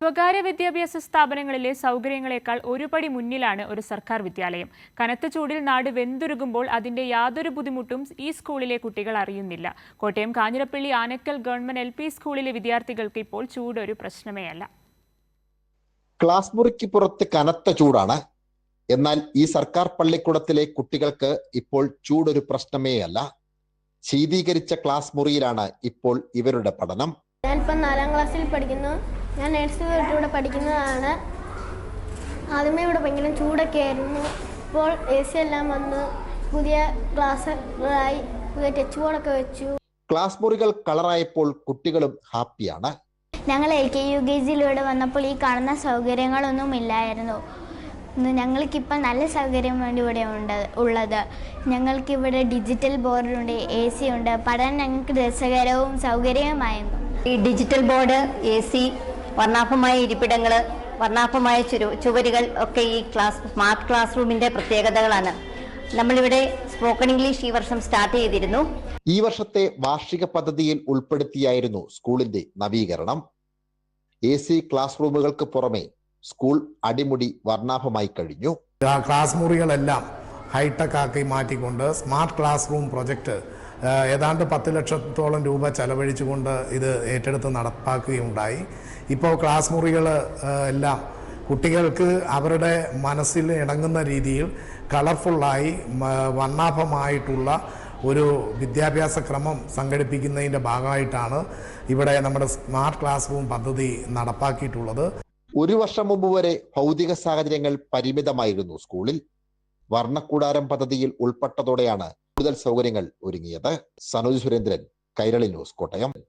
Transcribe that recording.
സ്വകാര്യ വിദ്യാഭ്യാസ സ്ഥാപനങ്ങളിലെ സൗകര്യങ്ങളെക്കാൾ ഒരുപടി മുന്നിലാണ് ഒരു സർക്കാർ വിദ്യാലയം. കനത്ത ചൂടിൽ നാട് വെന്തുരുകുമ്പോൾ അതിന്റെ യാതൊരു ബുദ്ധിമുട്ടും ഈ സ്കൂളിലെ കുട്ടികൾ അറിയുന്നില്ല. കോട്ടയം കാഞ്ഞിരപ്പള്ളി ആനക്കൽ ഗവൺമെന്റ് LP സ്കൂളിലെ വിദ്യാർത്ഥികൾക്ക് ഇപ്പോൾ ചൂട് ഒരു പ്രശ്നമേ അല്ല. ക്ലാസ് മുറിക്ക് പുറത്ത് കനത്ത ചൂടാണ്. എന്നാൽ ഈ സർക്കാർ പള്ളിക്കൂടത്തിലെ കുട്ടികൾക്ക് ഇപ്പോൾ ചൂടൊരു പ്രശ്നമേ അല്ല. ശീതീകരിച്ച ക്ലാസ് മുറിയിലാണ് ഇപ്പോൾ ഇവരുടെ പഠനം. ഞാനിപ്പോൾ 4ാം ക്ലാസ്സിൽ പഠിക്കുന്നു. ഞാൻ നഴ്സറി തൊട്ട് ഇവിടെ പഠിക്കുന്നതാണ്. ആദ്യമേ ഇവിടെ ഭയങ്കര ചൂടൊക്കെ ആയിരുന്നു. ഇപ്പോൾ AC എല്ലാം വന്ന് പുതിയ ക്ലാസ്സായി, പുതിയ ടച്ച് ബോർഡൊക്കെ വെച്ചു. ക്ലാസ് മുറികൾ കളറായപ്പോൾ കുട്ടികളും ഹാപ്പിയാണ്. ഞങ്ങൾ LK UKG ഇവിടെ വന്നപ്പോൾ ഈ കാണുന്ന സൗകര്യങ്ങളൊന്നും ഇല്ലായിരുന്നു. ഞങ്ങൾക്കിപ്പോൾ നല്ല സൗകര്യം വേണ്ടി ഇവിടെ ഉള്ളത്. ഞങ്ങൾക്കിവിടെ ഡിജിറ്റൽ ബോർഡുണ്ട്, AC ഉണ്ട്. പഠനം ഞങ്ങൾക്ക് രസകരവും സൗകര്യവുമായിരുന്നു. ഈ ഡിജിറ്റൽ ബോർഡ്, AC, വർണ്ണാഭമായ ഇരിപ്പിടങ്ങൾ, വർണ്ണാഭമായ ചുവരുകൾ ഒക്കെ ഈ സ്മാർട്ട് ക്ലാസ് റൂമിന്റെ പ്രത്യേകതകളാണ്. നമ്മളിവിടെ സ്പോക്കൺ ഇംഗ്ലീഷ് ഈ വർഷം സ്റ്റാർട്ട് ചെയ്തിരുന്നു. ഈ വർഷത്തെ വാർഷിക പദ്ധതിയിൽ ഉൾപ്പെടുത്തിയായിരുന്നു സ്കൂളിന്റെ നവീകരണം. AC ക്ലാസ് റൂമുകൾക്ക് പുറമെ സ്കൂൾ അടിമുടി വർണ്ണാഭമായി കഴിഞ്ഞു. ക്ലാസ് മുറികളെല്ലാം ഹൈടെക് ആക്കി മാറ്റിക്കൊണ്ട് സ്മാർട്ട് ക്ലാസ് റൂം പ്രൊജക്ട് ഏതാണ്ട് 10 ലക്ഷത്തോളം രൂപ ചെലവഴിച്ചുകൊണ്ട് ഇത് ഏറ്റെടുത്ത് നടപ്പാക്കുകയുണ്ടായി. ഇപ്പോൾ ക്ലാസ് മുറികൾ എല്ലാം കുട്ടികൾക്ക് അവരുടെ മനസ്സിൽ ഇണങ്ങുന്ന രീതിയിൽ കളർഫുള്ളായി വർണ്ണാഭമായിട്ടുള്ള ഒരു വിദ്യാഭ്യാസ ക്രമം സംഘടിപ്പിക്കുന്നതിൻ്റെ ഭാഗമായിട്ടാണ് ഇവിടെ നമ്മുടെ സ്മാർട്ട് ക്ലാസ് റൂം പദ്ധതി നടപ്പാക്കിയിട്ടുള്ളത്. ഒരു വർഷം മുമ്പ് വരെ ഭൗതിക സാഹചര്യങ്ങൾ പരിമിതമായിരുന്നു സ്കൂളിൽ. വർണ്ണക്കൂടാരം പദ്ധതിയിൽ ഉൾപ്പെട്ടതോടെയാണ് കൂടുതൽ സൗകര്യങ്ങൾ ഒരുങ്ങിയത്. സനോജ് സുരേന്ദ്രൻ, കൈരളി ന്യൂസ്, കോട്ടയം.